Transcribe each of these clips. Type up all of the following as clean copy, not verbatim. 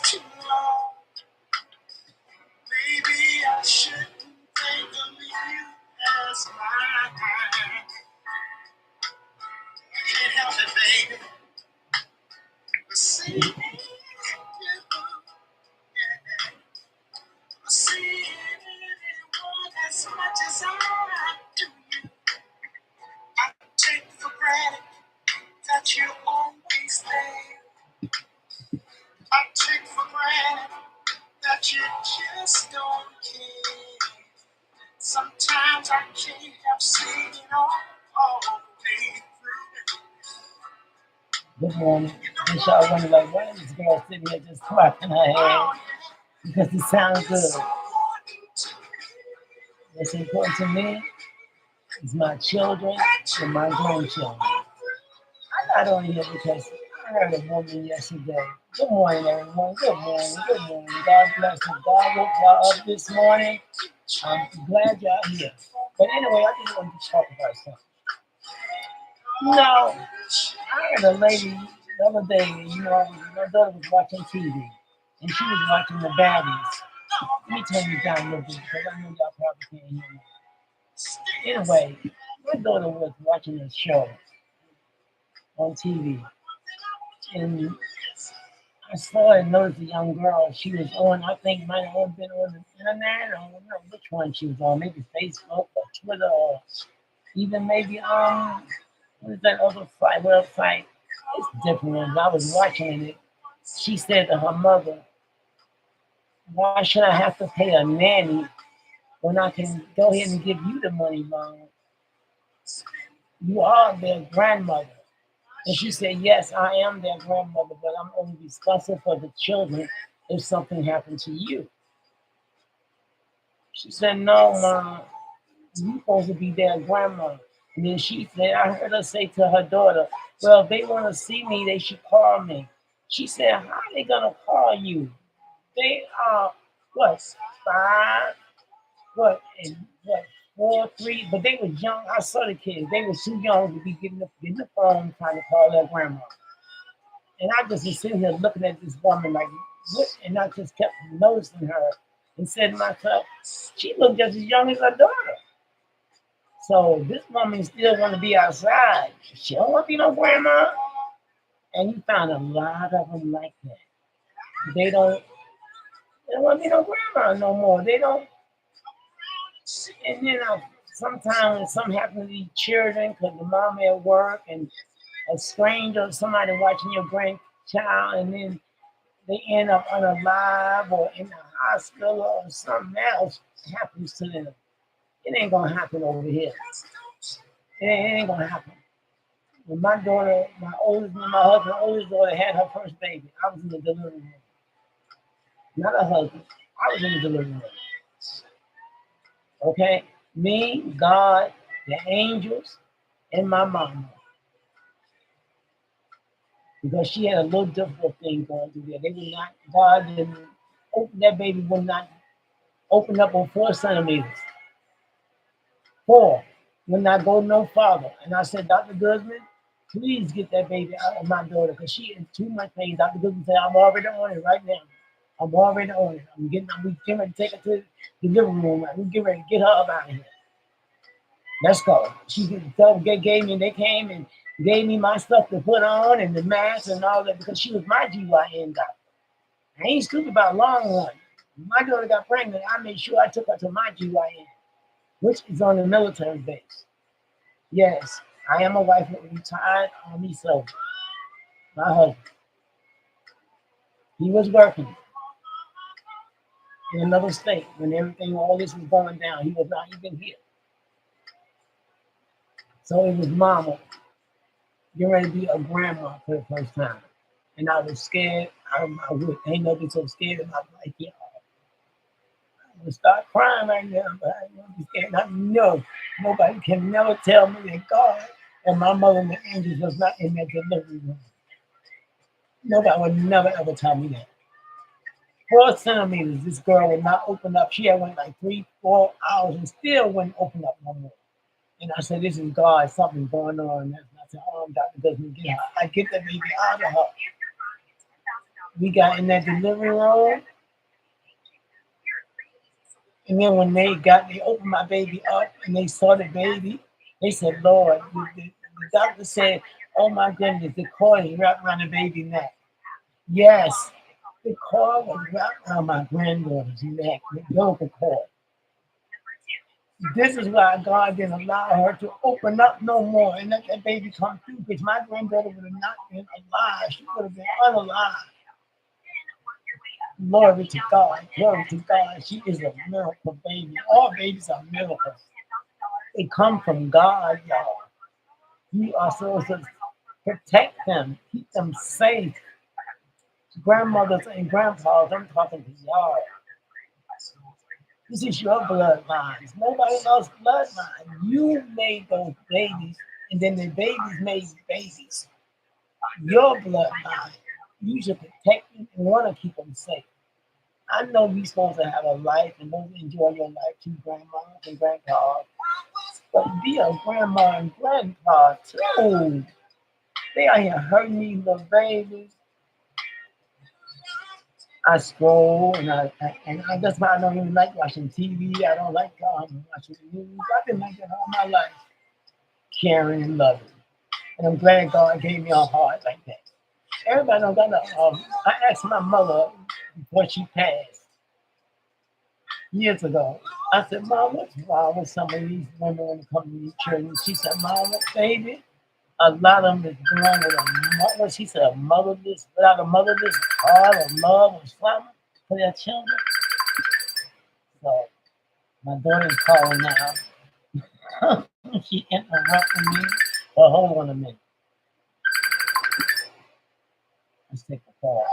too long. Maybe I shouldn't think of you as mine. I can't help it, baby. But see you, see anyone as much as I do you. I take for granted that you're always there. I take for granted that you just don't care. Sometimes I can't help seeing it all the way through. Good morning. And y'all wonder like, why is this girl sitting here just clapping her hands? Because it sounds good. What's important to me is my children and my grandchildren. I'm not on here because I heard a woman yesterday. Good morning, everyone. Good morning. Good morning. God bless you. God woke y'all up this morning. I'm glad y'all here. But anyway, I just wanted to talk about something. No, I heard a lady the other day, my daughter was watching TV, and she was watching the baddies. Let me turn you down a little bit, because I know y'all probably can't hear me. Anyway, my daughter was watching a show on TV, and I saw and noticed a young girl. She was on, I think, might have been on the internet. I don't know which one she was on, maybe Facebook or Twitter, or even maybe what is that other website? It's different. I was watching it. She said to her mother, "Why should I have to pay a nanny when I can go ahead and give you the money, Mom? You are their grandmother." And she said, "Yes, I am their grandmother, but I'm only responsible for the children if something happened to you." She said, "No, Mom, you're supposed to be their grandma." And then she said, I heard her say to her daughter, "Well, if they want to see me, they should call me." She said, "How are they going to call you? They are, what, 5, and 4, 3, but they was young. I saw the kids. They were too young to be getting the phone trying to call their grandma." And I just was sitting here looking at this woman like, what? And I just kept noticing her and said to myself, she looked just as young as her daughter. So this woman still want to be outside. She don't want to be no grandma. And you find a lot of them like that. They don't want to be no grandma no more. They don't. And sometimes when something happens to these children, because the mom at work and a stranger or somebody watching your grandchild, and then they end up unalive or in the hospital or something else happens to them. It ain't gonna happen over here. It ain't gonna happen. When my daughter, my husband's oldest daughter had her first baby, I was in the delivery room. Not her husband. I was in the delivery room. Okay? Me, God, the angels, and my mama. Because she had a little difficult thing going through there. They would not, God didn't open, that baby would not open up on 4 centimeters. 4 would not go no farther. And I said, "Dr. Guzman, please get that baby out of my daughter because she is too much pain." Dr. Guzman said, "I'm already on it right now. I'm already on it. We getting ready to take her to the living room. We get ready to get her up out of here. Let's go." She gave me, they came and gave me my stuff to put on and the mask and all that because she was my GYN doctor. I ain't stupid about long run. When my daughter got pregnant, I made sure I took her to my GYN, which is on the military base. Yes, I am a wife of a retired Army soldier. My husband. He was working in another state when all this was going down. He was not even here. So it was mama getting ready to be a grandma for the first time. And I was scared. I ain't never been so scared in my life. Yeah. I'm going to start crying right now, but I ain't going to be scared. I know nobody can never tell me that God and my mother and the angels was not in that delivery room. Nobody would never ever tell me that. 4 centimeters, this girl would not open up. She had went like 3-4 hours and still wouldn't open up no more. And I said, "This is God, something going on." And I said, "Oh, Dr. Guzman, get her. I get that baby out of her." We got in that delivery room, and then when they opened my baby up and they saw the baby, they said, Lord, the doctor said, oh my goodness, the cord is wrapped around the baby neck. Yes, the cord was wrapped around my granddaughter's neck, the umbilical cord. This is why God didn't allow her to open up no more and let that baby come through, because my granddaughter would have not been alive. She would have been unalive. Glory to God. Glory to God. She is a miracle baby. All babies are miracles. They come from God, y'all. You are supposed to protect them, keep them safe. Grandmothers and grandpas, I'm talking to y'all. This is your bloodlines. Nobody else's bloodline. You made those babies, and then the babies made babies. Your bloodline. You should protect them and want to keep them safe. I know you're supposed to have a life and want to enjoy your life too, grandmas and grandpas. But be a grandma and grandpa too. They are here hurting these little babies. I scroll and that's why I don't even like watching TV. I don't like watching the news. I've been like that all my life, caring and loving. And I'm glad God gave me a heart like that. Everybody don't got no. I asked my mother before she passed years ago. I said, Mom, what's wrong with some of these women when they come to these church? And she said, Mom, baby, a lot of them is born with a mother. She said, a motherless, without a motherless heart or love or something for their children. So my daughter's calling now. She interrupted me. Well, hold on a minute. Let's take a pause.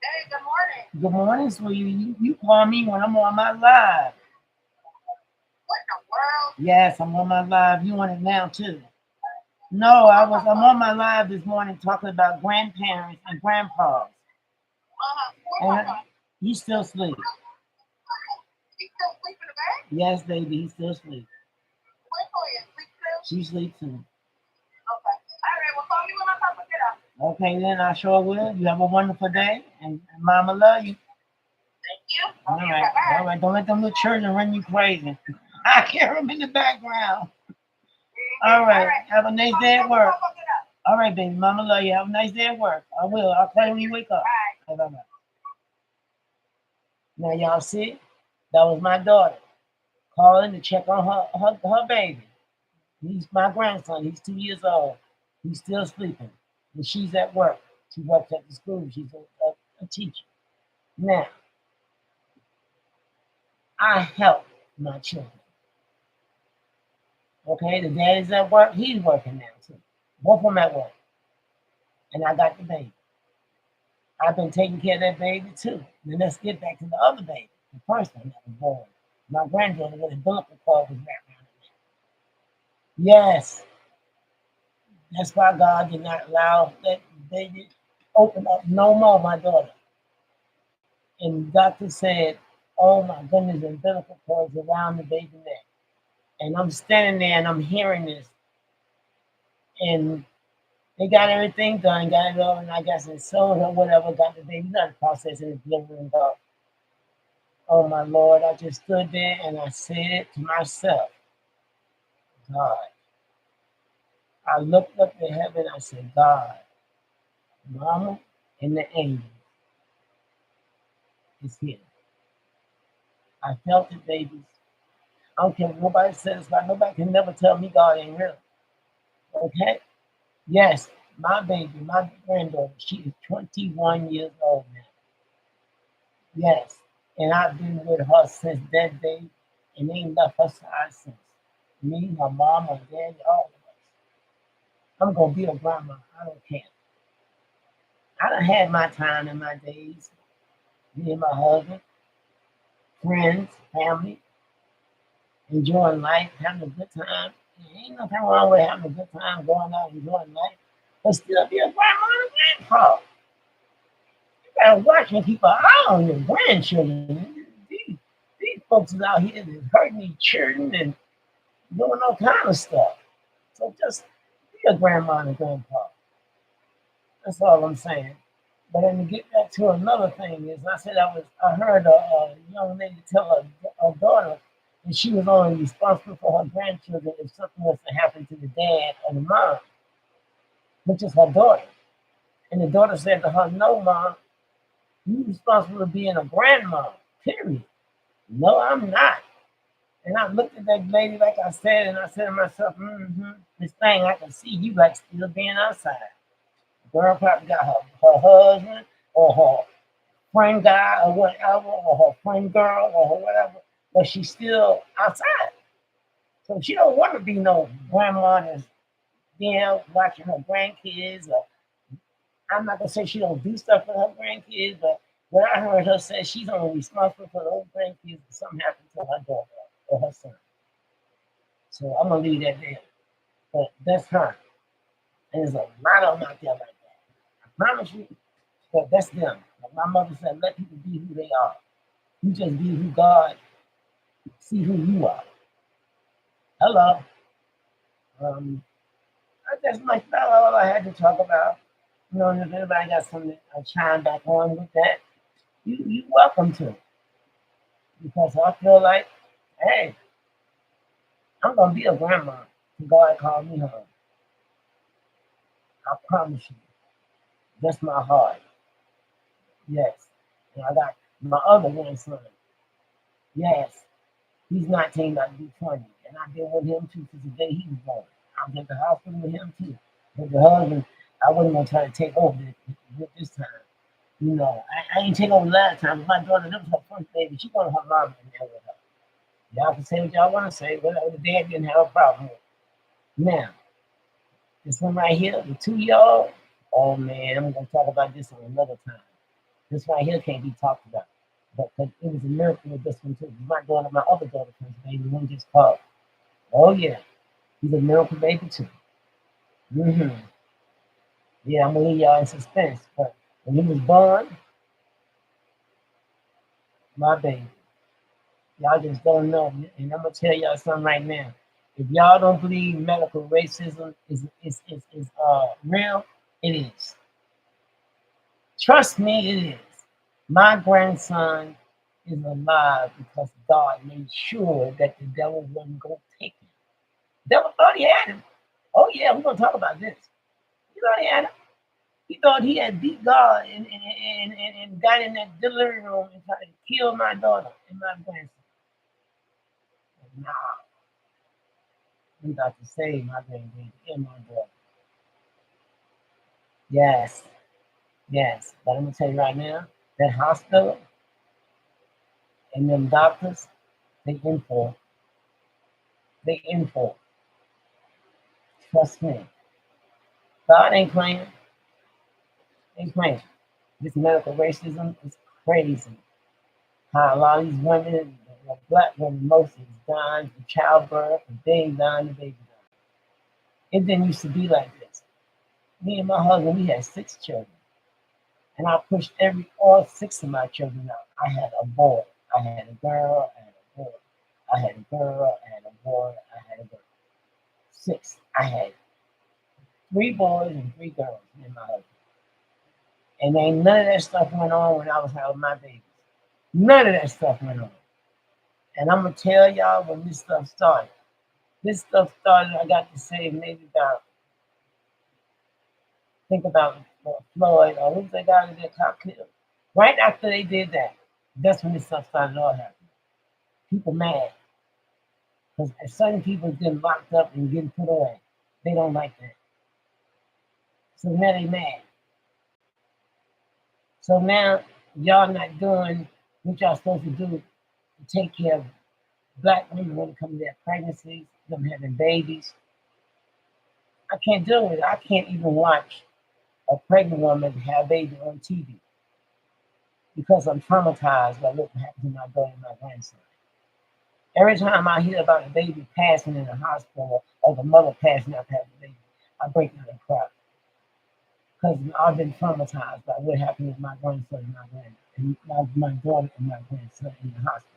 Hey, good morning. Good morning, sweetie. You call me when I'm on my live. What in the world? Yes, I'm on my live. You on it now too. No, I'm on my live this morning talking about grandparents and grandpas. And he still sleep. He still sleep in the bed? Yes, baby, he still sleep. What for you? Sleep too? She sleeps too. Okay. All right, well, call me when I'm up to get up. Okay, then I sure will. You have a wonderful day, and Mama love you. Thank you. All right, all right. Don't let them little children run you crazy. I hear them in the background. All right. Have a nice day at work. All right, baby. Mama love you. Have a nice day at work. I will. I'll call you when you wake up. Bye. Bye. Now, y'all see? That was my daughter calling to check on her baby. He's my grandson. He's 2 years old. He's still sleeping. And she's at work. She works at the school. She's a teacher. Now, I help my children. Okay, the daddy's at work. He's working now, too. Both of them at work. And I got the baby. I've been taking care of that baby, too. Then let's get back to the other baby, the first one that was born. My granddaughter with a umbilical cord was wrapped around her neck. Yes. That's why God did not allow that baby open up no more, my daughter. And the doctor said, oh my goodness, the umbilical cord is around the baby neck. And I'm standing there and I'm hearing this. And they got everything done, got it all, and I guess it sold or whatever, got the baby, not processing and delivering God. Oh my Lord, I just stood there and I said to myself, God. I looked up to heaven, I said, God, Mama and the angel is here. I felt it, babies. I don't care what nobody says, but nobody can never tell me God ain't real. Okay? Yes, my baby, my granddaughter, she is 21 years old now. Yes, and I've been with her since that day, and ain't left her side since. Me, my mom, my daddy, all of us. I'm gonna be a grandma. I don't care. I done had my time in my days. Me and my husband, friends, family, enjoying life, having a good time. Ain't nothing wrong with having a good time, going out, enjoying life, but still be a grandma and grandpa. You gotta watch when people out on your grandchildren. These folks is out here that's hurting these children and doing all kind of stuff. So just be a grandma and grandpa. That's all I'm saying. But then to get back to another thing is, I heard a young lady tell her daughter that she was only responsible for her grandchildren if something was to happen to the dad or the mom, which is her daughter. And the daughter said to her, "No, mom, you responsible for being a grandma, period. No, I'm not." And I looked at that lady, like I said, and I said to myself, this thing, I can see you like still being outside. Girl probably got her husband or her friend guy or whatever, or her friend girl or her whatever, but she's still outside. So she don't want to be no grandma that's there watching her grandkids. Or I'm not gonna say she don't do stuff for her grandkids, but what I heard her say, she's only responsible for those grandkids if something happens to her daughter or her son. So I'm gonna leave that there. But that's her. And there's a lot of them out there like that. I promise you. But that's them. Like my mother said, let people be who they are. You just be who God see who you are. Hello. I guess my all I had to talk about. You know, if anybody got something to chime back on with that, you welcome to. Because I feel like, hey, I'm gonna be a grandma. God called me home. I promise you. That's my heart. Yes. And I got my other grandson. Yes. He's 19, about to be 20. And I've been with him too since the day he was born. I was at the hospital with him too. But the husband, I wasn't gonna try to take over this time. You know, I ain't take over last time, but my daughter, that was her first baby. She wanted her mom in there with her. Y'all can say what y'all want to say, whatever. The dad didn't have a problem with it. Now, this one right here, the 2-year-old, oh man, I'm gonna talk about this on another time. This right here can't be talked about. But it was a miracle with this one too. My other daughter, first baby, one just called. Oh yeah, he's a miracle baby too. Yeah, I'm gonna leave y'all in suspense. But when he was born, my baby, y'all just don't know. And I'm gonna tell y'all something right now. If y'all don't believe medical racism is real, it is. Trust me, it is. My grandson is alive because God made sure that the devil wasn't going to take him. The devil thought he had him. Oh, yeah, we're going to talk about this. He thought he had him. He thought he had beat God and got in that delivery room and tried to kill my daughter and my grandson. But nah, we about to save my grandbaby and my daughter. Yes, yes. But I'm going to tell you right now, that hospital and them doctors, they in for. They in for. Trust me. God ain't playing. Ain't playing. This medical racism is crazy. How a lot of these women, black women mostly, is dying from childbirth, and baby dying, the baby dying. It didn't used to be like this. Me and my husband, we had 6 children. And I pushed all 6 of my children out. I had a boy. I had a girl. I had a boy. I had a girl. I had a boy. I had a girl. 6. I had 3 boys and 3 girls, me and my husband. And ain't none of that stuff went on when I was having my babies. None of that stuff went on. And I'm going to tell y'all when this stuff started. This stuff started, I got to say, maybe about, think about Floyd, or who's that guy that got cop killed? Right after they did that, that's when this stuff started all happening. People mad. Because certain people getting locked up and getting put away. They don't like that. So now they mad. So now y'all not doing what y'all supposed to do to take care of black women when it comes to their pregnancies, them having babies. I can't do it. I can't even watch a pregnant woman have a baby on TV because I'm traumatized by what happened to my daughter and my grandson. Every time I hear about a baby passing in the hospital or the mother passing out to have the baby, I break down and cry. Because I've been traumatized by what happened with my grandson and my daughter and my grandson in the hospital.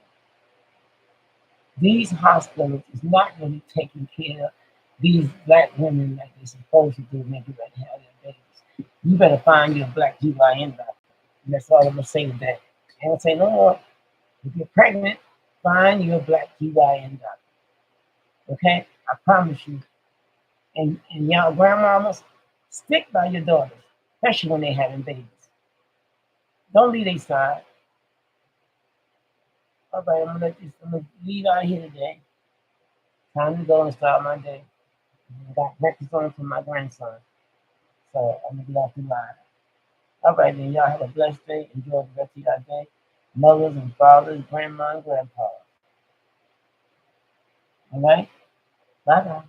These hospitals is not really taking care of these black women like they're supposed to do when they get ready to have their babies. You better find you a black GYN doctor. And that's all I'm gonna say today. I ain't gonna say no more. If you're pregnant, find you a black GYN doctor. Okay? I promise you. And y'all grandmamas, stick by your daughters, especially when they're having babies. Don't leave their side. All right, I'm gonna leave out here today. Time to go and start my day. I got breakfast on for my grandson. So I'm gonna get off the line. All right, then y'all have a blessed day. Enjoy the rest of your day. Mothers and fathers, grandma and grandpa. All right? Bye bye.